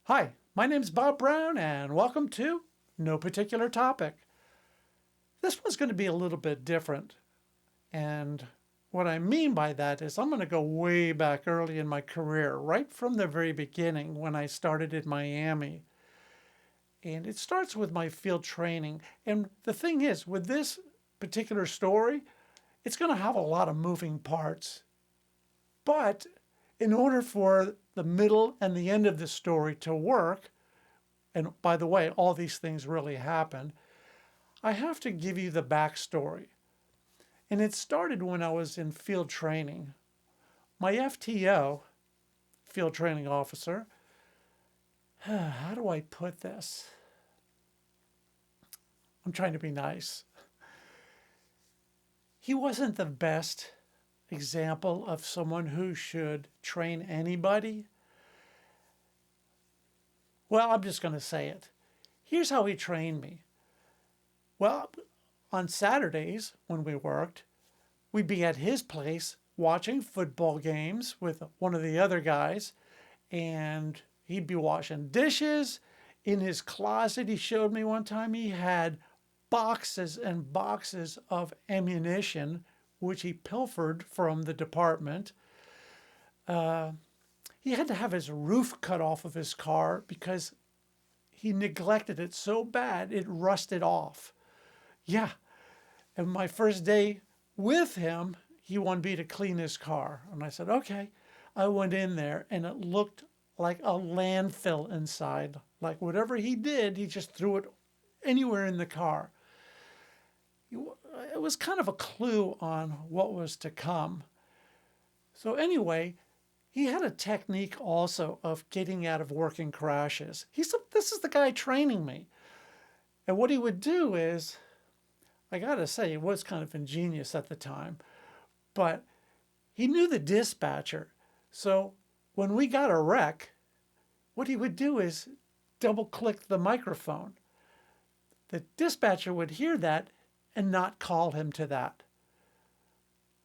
Hi, my name's Bob Brown, and welcome to No Particular Topic. This one's going to be a little bit different, and what I mean by that is I'm going to go way back early in my career, right from the very beginning when I started in Miami. And it starts with my field training. And the thing is, with this particular story, it's going to have a lot of moving parts. But in order for the middle and the end of the story to work, and by the way, all these things really happened, I have to give you the backstory. And it started when I was in field training. My FTO, field training officer, how do I put this? I'm trying to be nice. He wasn't the best example of someone who should train anybody. Well, I'm just going to say it. Here's how he trained me. Well, on Saturdays when we worked, we'd be at his place watching football games with one of the other guys, and he'd be washing dishes. In his closet, he showed me one time, he had boxes and boxes of ammunition, which he pilfered from the department. He had to have his roof cut off of his car because he neglected it so bad it rusted off. Yeah. And my first day with him, he wanted me to clean his car. And I said, okay. I went in there and it looked like a landfill inside. Like whatever he did, he just threw it anywhere in the car. It was kind of a clue on what was to come. So anyway, he had a technique also of getting out of working crashes. This is the guy training me. And what he would do is, I got to say, it was kind of ingenious at the time, but he knew the dispatcher. So when we got a wreck, what he would do is double click the microphone. The dispatcher would hear that and not call him to that.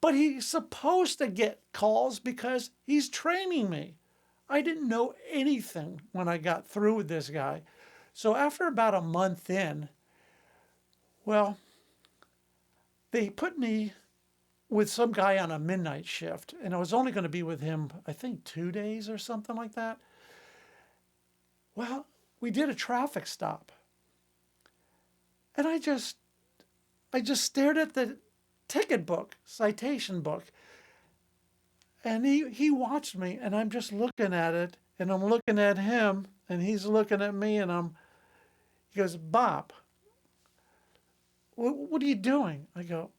But he's supposed to get calls because he's training me. I didn't know anything when I got through with this guy. So after about a month in, well, they put me with some guy on a midnight shift, and I was only going to be with him, I think, 2 days or something like that. Well, we did a traffic stop, and I just stared at the ticket book, citation book, and he watched me, and I'm just looking at it, and I'm looking at him, and he's looking at me, and he goes, Bob, what are you doing? I go,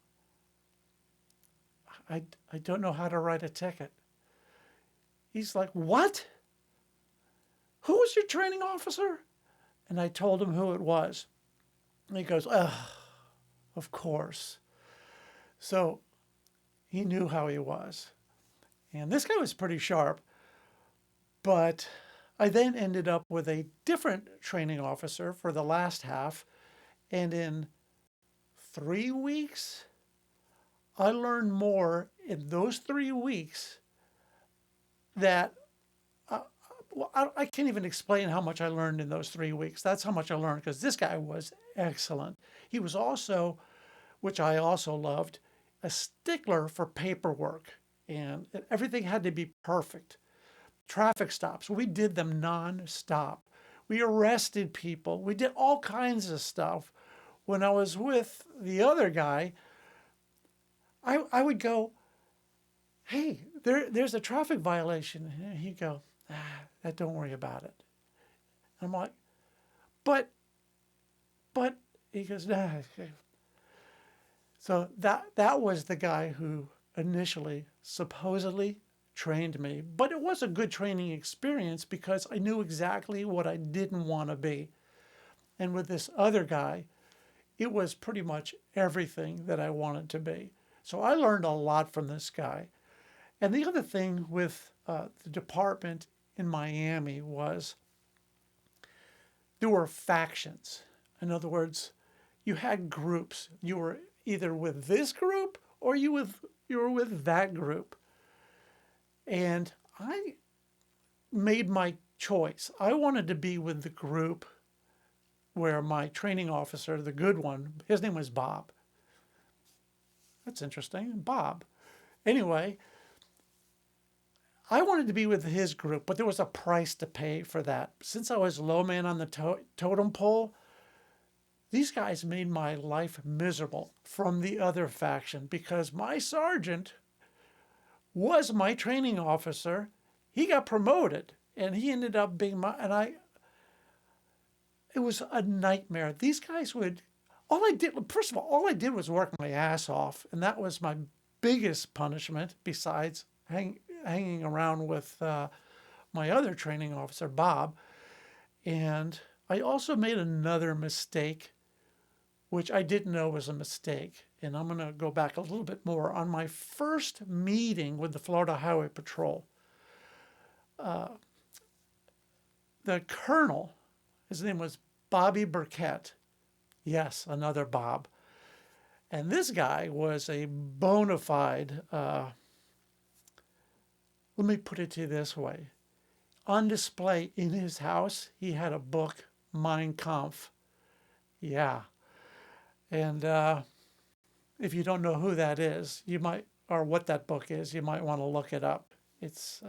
I don't know how to write a ticket. He's like, what? Who was your training officer? And I told him who it was. And he goes, of course. So he knew how he was. And this guy was pretty sharp. But I then ended up with a different training officer for the last half. And in 3 weeks, I learned more in those 3 weeks that I can't even explain how much I learned in those 3 weeks. That's how much I learned because this guy was excellent. He was also, which I also loved, a stickler for paperwork, and everything had to be perfect. Traffic stops, we did them non-stop. We arrested people. We did all kinds of stuff. When I was with the other guy, I would go, hey, there's a traffic violation. And he'd go, don't worry about it. I'm like, but, he goes, nah. So that was the guy who initially supposedly trained me. But it was a good training experience because I knew exactly what I didn't want to be. And with this other guy, it was pretty much everything that I wanted to be. So I learned a lot from this guy. And the other thing with the department in Miami was there were factions. In other words, you had groups. You were either with this group or you were with that group. And I made my choice. I wanted to be with the group where my training officer, the good one, his name was Bob. That's interesting, Bob. Anyway, I wanted to be with his group, but there was a price to pay for that. Since I was low man on the totem pole, these guys made my life miserable from the other faction because my sergeant was my training officer. He got promoted and he ended up being it was a nightmare. These guys would, first of all I did was work my ass off. And that was my biggest punishment besides hanging around with my other training officer, Bob. And I also made another mistake, which I didn't know was a mistake. And I'm going to go back a little bit more. On my first meeting with the Florida Highway Patrol, the colonel, his name was Bobby Burkett. Yes, another Bob. And this guy was a bona fide, let me put it to you this way. On display in his house, he had a book, Mein Kampf. Yeah. And if you don't know who that is, or what that book is, you might want to look it up. It's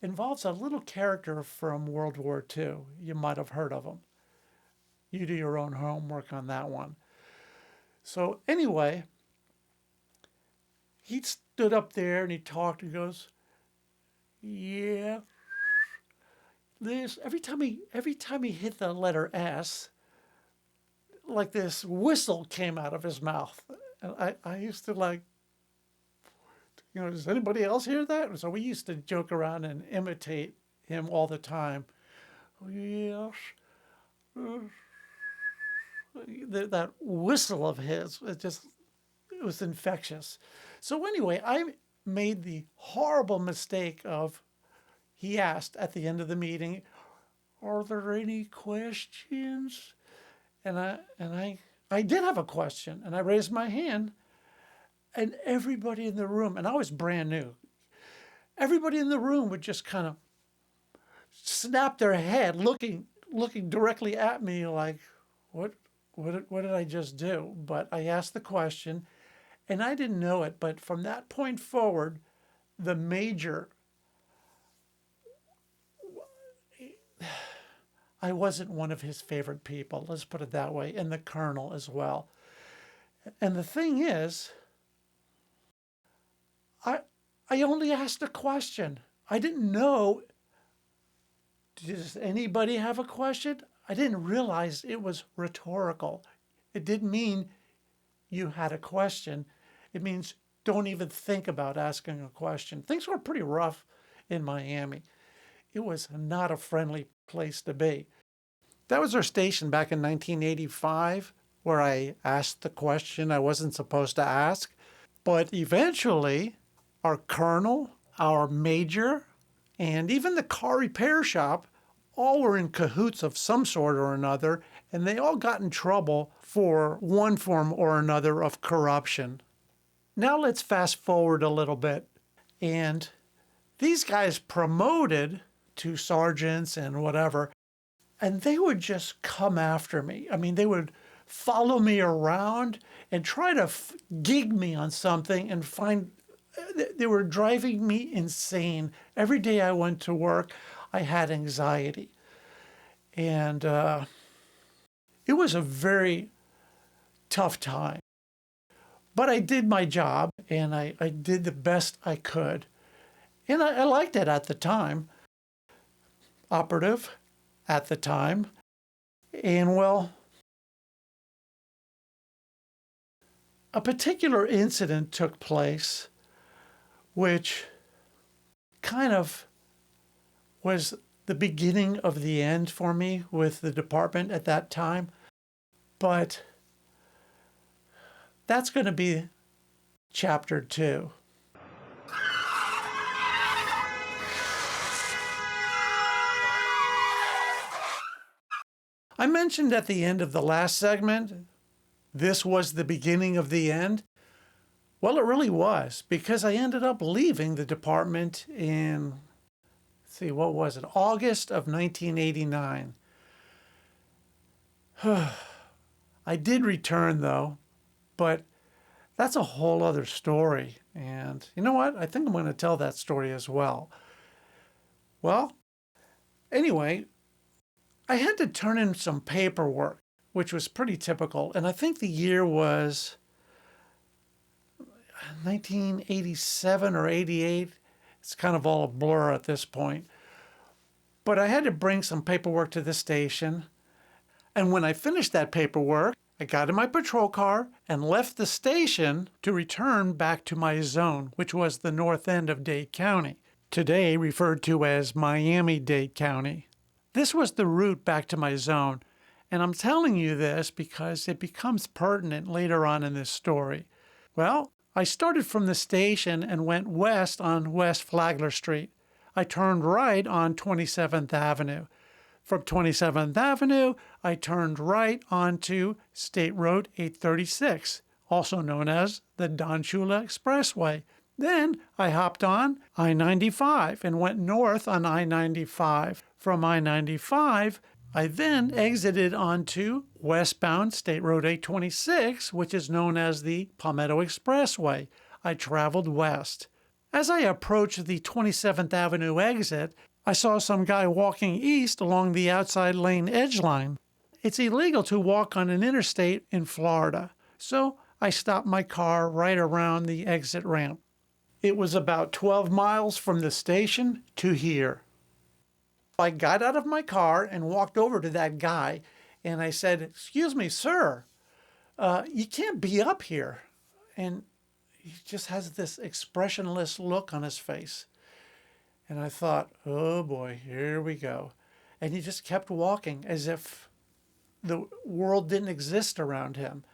involves a little character from World War II. You might have heard of him. You do your own homework on that one. So anyway, he stood up there and he talked and goes, yeah, this, every time he hit the letter S, like this whistle came out of his mouth. And I used to like, does anybody else hear that? So we used to joke around and imitate him all the time. Yes. That whistle of his, it was infectious. So anyway, I made the horrible mistake of, he asked at the end of the meeting, are there any questions? And I did have a question, and I raised my hand, and everybody in the room, and I was brand new, everybody in the room would just kind of snap their head, looking directly at me like, what did I just do? But I asked the question, and I didn't know it, but from that point forward, the major, I wasn't one of his favorite people, let's put it that way, and the colonel as well. And the thing is, I only asked a question. I didn't know, does anybody have a question? I didn't realize it was rhetorical. It didn't mean you had a question. It means don't even think about asking a question. Things were pretty rough in Miami. It was not a friendly place to be. That was our station back in 1985, where I asked the question I wasn't supposed to ask. But eventually, our colonel, our major, and even the car repair shop all were in cahoots of some sort or another, and they all got in trouble for one form or another of corruption. Now let's fast forward a little bit. And these guys promoted to sergeants and whatever, and they would just come after me. I mean, they would follow me around and try to gig me on something and they were driving me insane. Every day I went to work, I had anxiety. And it was a very tough time. But I did my job, and I did the best I could. And I liked it at the time. Operative at the time. And well, a particular incident took place which kind of was the beginning of the end for me with the department at that time. But that's going to be chapter 2. I mentioned at the end of the last segment, this was the beginning of the end. Well, it really was, because I ended up leaving the department in see, what was it? August of 1989. I did return though, but that's a whole other story. And you know what? I think I'm going to tell that story as well. Well, anyway, I had to turn in some paperwork, which was pretty typical. And I think the year was 1987 or 88. It's kind of all a blur at this point. But I had to bring some paperwork to the station. And when I finished that paperwork, I got in my patrol car and left the station to return back to my zone, which was the north end of Dade County, today referred to as Miami-Dade County. This was the route back to my zone, and I'm telling you this because it becomes pertinent later on in this story. Well, I started from the station and went west on West Flagler Street. I turned right on 27th Avenue. From 27th Avenue, I turned right onto State Road 836, also known as the Don Shula Expressway. Then I hopped on I-95 and went north on I-95. From I-95, I then exited onto westbound State Road 826, which is known as the Palmetto Expressway. I traveled west. As I approached the 27th Avenue exit, I saw some guy walking east along the outside lane edge line. It's illegal to walk on an interstate in Florida, so I stopped my car right around the exit ramp. It was about 12 miles from the station to here. I got out of my car and walked over to that guy, and I said, "Excuse me, sir, you can't be up here." And he just has this expressionless look on his face. And I thought, oh boy, here we go. And he just kept walking as if the world didn't exist around him.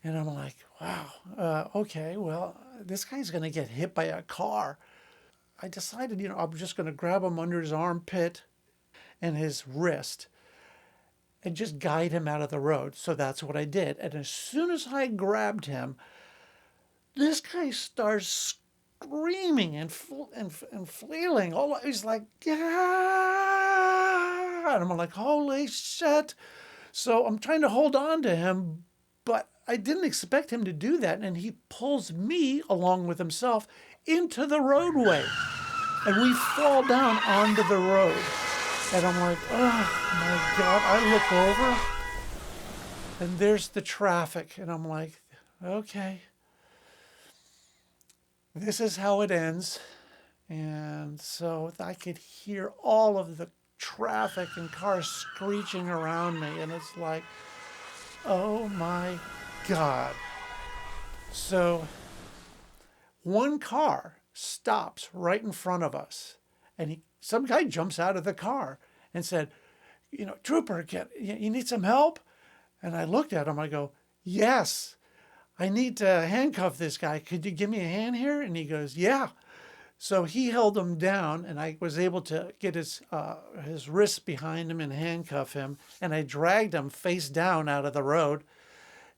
And I'm like, wow, okay, well, this guy's going to get hit by a car. I decided, I'm just going to grab him under his armpit and his wrist and just guide him out of the road. So that's what I did. And as soon as I grabbed him, this guy starts screaming and flailing. He's like, yeah. And I'm like, holy shit. So I'm trying to hold on to him, but I didn't expect him to do that. And he pulls me along with himself into the roadway. And we fall down onto the road. And I'm like, oh my God. I look over and there's the traffic. And I'm like, okay. This is how it ends. And so I could hear all of the traffic and cars screeching around me. And it's like, oh my God. So one car stops right in front of us. And some guy jumps out of the car and said, "Trooper, you need some help?" And I looked at him. I go, "Yes. I need to handcuff this guy. Could you give me a hand here?" And he goes, "Yeah." So he held him down, and I was able to get his wrists behind him and handcuff him. And I dragged him face down out of the road.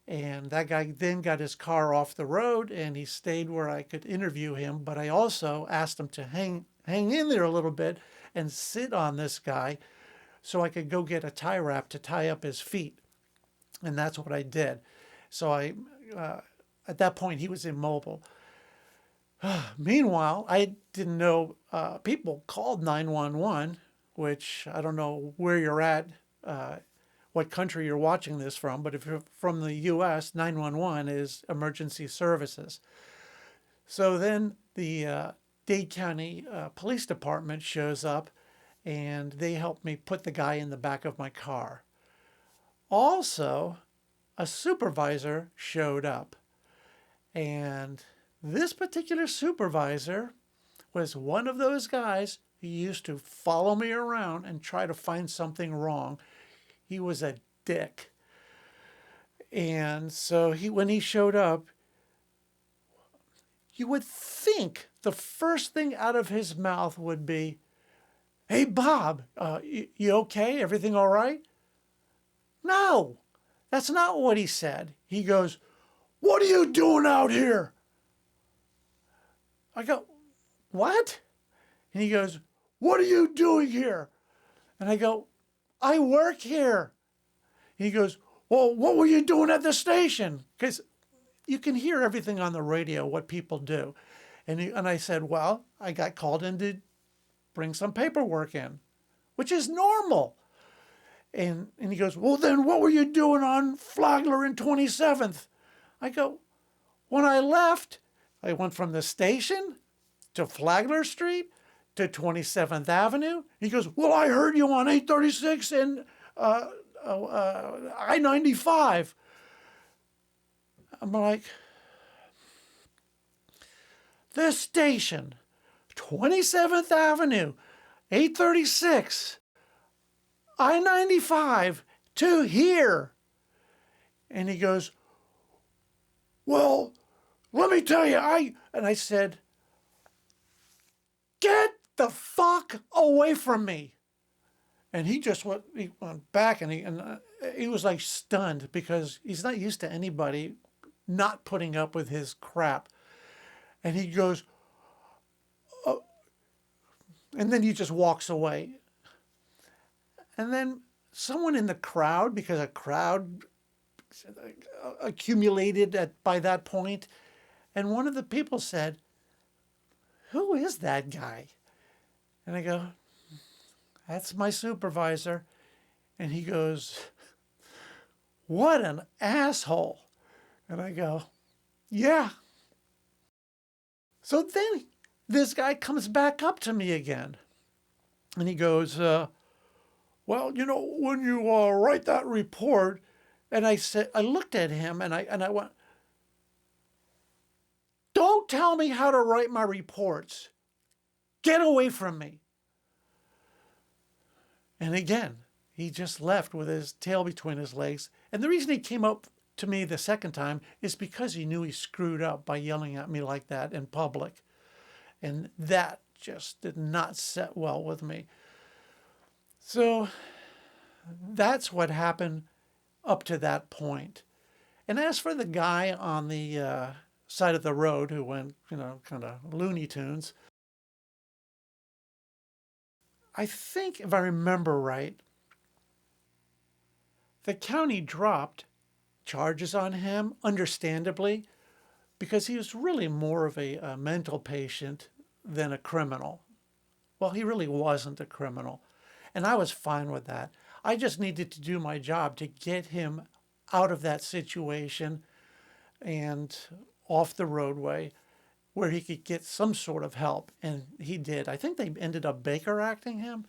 And that guy then got his car off the road, and he stayed where I could interview him. But I also asked him to hang in there a little bit and sit on this guy so I could go get a tie wrap to tie up his feet. And that's what I did. So at that point, he was immobile. Meanwhile, I didn't know people called 911, which I don't know where you're at, what country you're watching this from, but if you're from the U.S., 911 is emergency services. So then the Dade County Police Department shows up, and they helped me put the guy in the back of my car. Also, a supervisor showed up, and this particular supervisor was one of those guys who used to follow me around and try to find something wrong. He was a dick. And so when he showed up, you would think the first thing out of his mouth would be, "Hey, Bob, you okay? Everything all right?" No, that's not what he said. He goes, "What are you doing out here?" I go, "What?" And he goes, what are you doing here? And I go, I work here. He goes, well, what were you doing at the station? Because you can hear everything on the radio, what people do. And I said, well, I got called in to bring some paperwork in, which is normal. And he goes, well, then what were you doing on Flagler and 27th? I go, when I left, I went from the station to Flagler Street to 27th Avenue. He goes, well, I heard you on 836 and I-95. I'm like, this station, 27th Avenue, 836, I-95 to here. And he goes, well, let me tell you, and I said, get the fuck away from me. And he went back and he was like stunned because he's not used to anybody not putting up with his crap. And he goes, oh, and then he just walks away. And then someone in the crowd, because a crowd accumulated by that point, and one of the people said, who is that guy? And I go, that's my supervisor. And he goes, what an asshole. And I go, yeah. So then this guy comes back up to me again. And he goes, well, you know, when you write that report, and I looked at him and I went, don't tell me how to write my reports. Get away from me. And again, he just left with his tail between his legs. And the reason he came up to me the second time is because he knew he screwed up by yelling at me like that in public. And that just did not set well with me. So that's what happened up to that point. And as for the guy on the side of the road who went, kind of Looney Tunes, I think, if I remember right, the county dropped charges on him, understandably, because he was really more of a mental patient than a criminal. Well, he really wasn't a criminal. And I was fine with that. I just needed to do my job to get him out of that situation and off the roadway where he could get some sort of help. And he did. I think they ended up Baker acting him.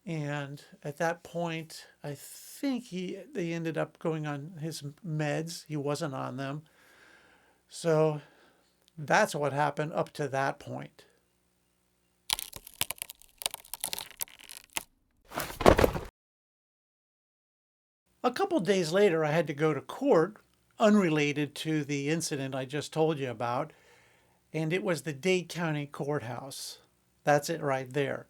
And at that point, I think they ended up going on his meds. He wasn't on them. So that's what happened up to that point. A couple days later, I had to go to court, unrelated to the incident I just told you about, and it was the Dade County Courthouse. That's it right there.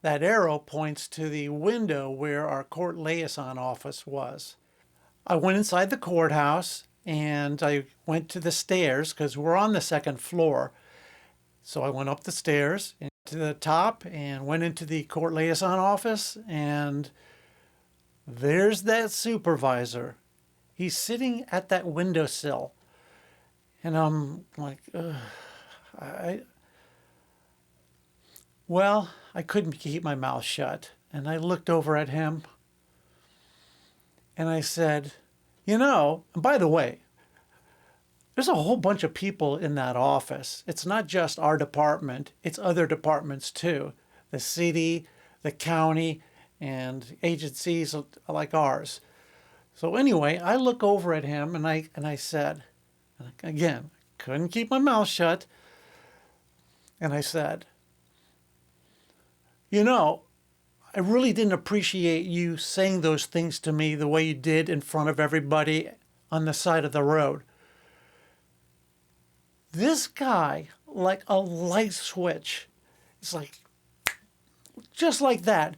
That arrow points to the window where our court liaison office was. I went inside the courthouse and I went to the stairs because we're on the second floor. So I went up the stairs to the top and went into the court liaison office, and there's that supervisor. He's sitting at that windowsill. And I'm like, I couldn't keep my mouth shut. And I looked over at him and I said, and by the way, there's a whole bunch of people in that office. It's not just our department, it's other departments too. The city, the county, and agencies like ours. So anyway, I look over at him and I said, again, couldn't keep my mouth shut. And I said, I really didn't appreciate you saying those things to me the way you did in front of everybody on the side of the road. This guy, like a light switch, it's like, just like that.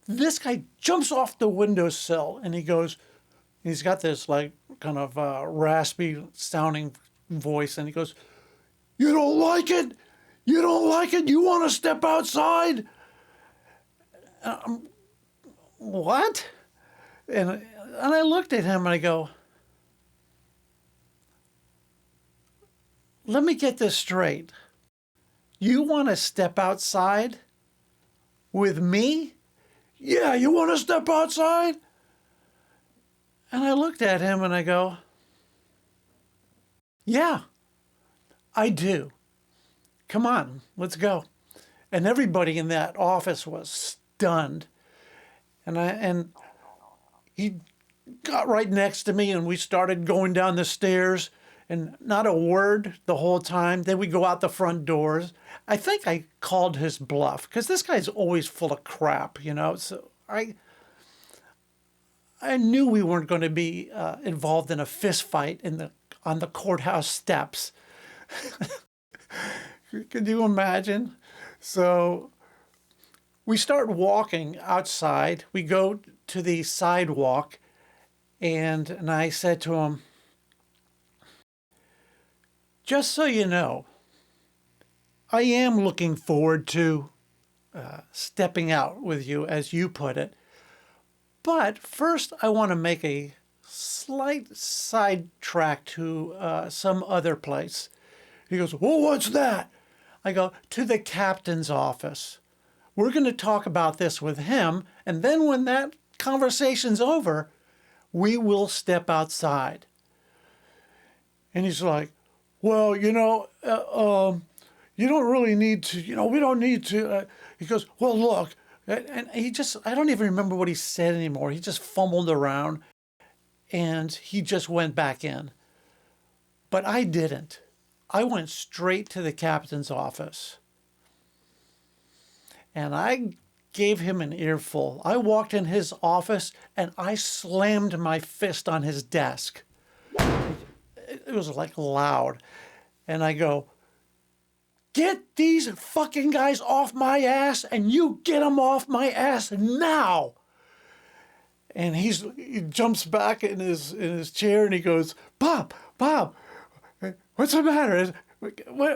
This guy jumps off the windowsill and he's got this like kind of raspy sounding voice, and he goes, you don't like it? You don't like it? You want to step outside? What? And I looked at him and I go, let me get this straight. You want to step outside with me? Yeah, you want to step outside? And I looked at him and I go, yeah, I do. Come on, let's go. And everybody in that office was stunned. And he got right next to me and we started going down the stairs and not a word the whole time. Then we go out the front doors. I think I called his bluff because this guy's always full of crap, you know. So I knew we weren't going to be involved in a fist fight on the courthouse steps. Could you imagine? So we start walking outside. We go to the sidewalk, and I said to him, just so you know, I am looking forward to stepping out with you, as you put it. But first, I want to make a slight sidetrack to some other place. He goes, well, what's that? I go, to the captain's office. We're going to talk about this with him, and then when that conversation's over, we will step outside. And he's like, well, you know, you don't really need to, you know, we don't need to. He goes, well, look, and he just, I don't even remember what he said anymore. He just fumbled around and he just went back in. But I didn't. I went straight to the captain's office. And I gave him an earful. I walked in his office and I slammed my fist on his desk. It was like loud. And I go, get these fucking guys off my ass and you get them off my ass now. And he jumps back in his chair and he goes, Bob, what's the matter?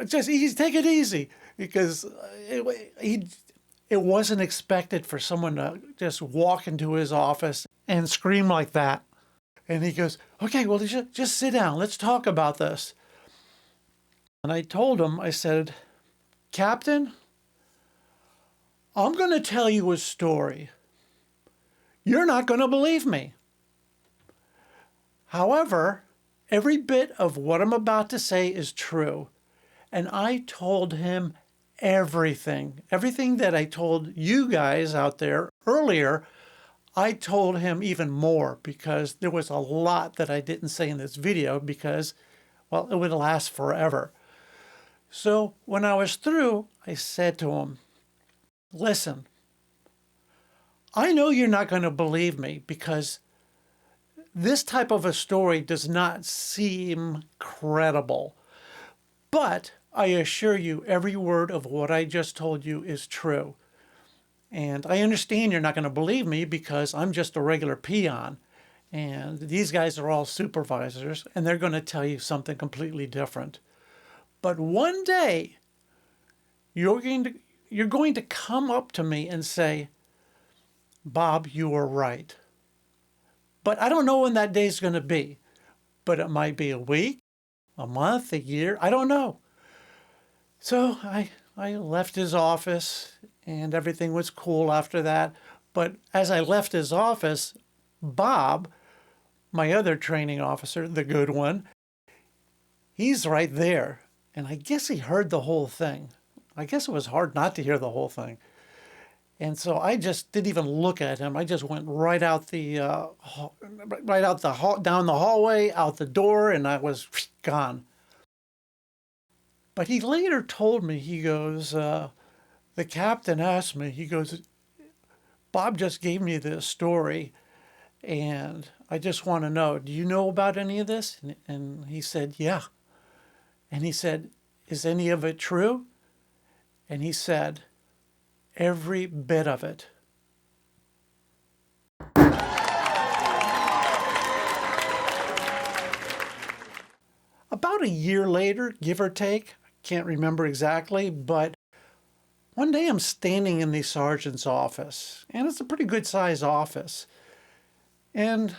Just take it easy. Because it wasn't expected for someone to just walk into his office and scream like that. And he goes, okay, well, just sit down. Let's talk about this. And I told him, I said, Captain, I'm going to tell you a story. You're not going to believe me. However, every bit of what I'm about to say is true. And I told him everything that I told you guys out there earlier. I told him even more because there was a lot that I didn't say in this video because, well, it would last forever. So when I was through, I said to him, listen, I know you're not going to believe me because this type of a story does not seem credible. But I assure you, every word of what I just told you is true. And I understand you're not going to believe me because I'm just a regular peon. And these guys are all supervisors, and they're going to tell you something completely different. But one day, you're going to come up to me and say, Bob, you were right. But I don't know when that day's going to be. But it might be a week, a month, a year. I don't know. So I left his office and everything was cool after that. But as I left his office, Bob, my other training officer, the good one, he's right there. And I guess he heard the whole thing. I guess it was hard not to hear the whole thing. And so I just didn't even look at him. I just went right out down the hallway, out the door, and I was gone. But he later told me, he goes, the captain asked me, he goes, Bob just gave me this story, and I just want to know, do you know about any of this? And he said, yeah. And he said, is any of it true? And he said, every bit of it. About a year later, give or take, can't remember exactly, but one day I'm standing in the sergeant's office, and it's a pretty good sized office. And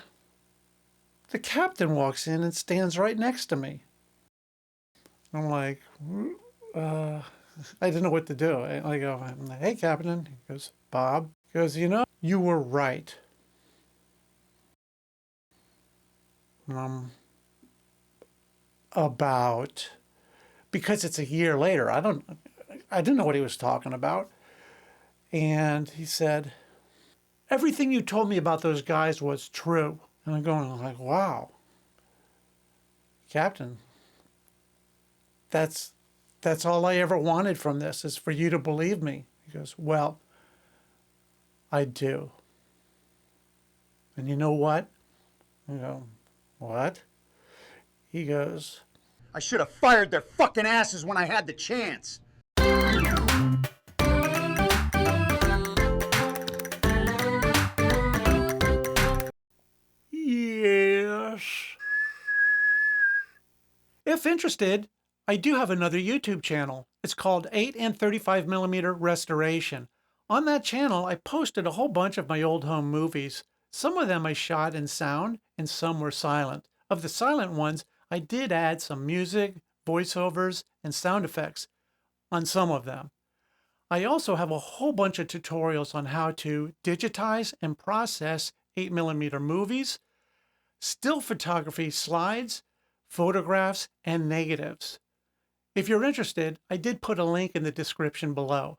the captain walks in and stands right next to me. I'm like, uh, I didn't know what to do. I go, hey, Captain. He goes, Bob. He goes, you were right. About, because it's a year later. I didn't know what he was talking about. And he said, everything you told me about those guys was true. And I'm like, wow, Captain, that's all I ever wanted from this is for you to believe me. He goes, well, I do. And you know what? I go, what? He goes, I should have fired their fucking asses when I had the chance. yes. If interested, I do have another YouTube channel. It's called 8 and 35mm Restoration. On that channel, I posted a whole bunch of my old home movies. Some of them I shot in sound and some were silent. Of the silent ones, I did add some music, voiceovers, and sound effects on some of them. I also have a whole bunch of tutorials on how to digitize and process 8mm movies, still photography slides, photographs, and negatives. If you're interested, I did put a link in the description below.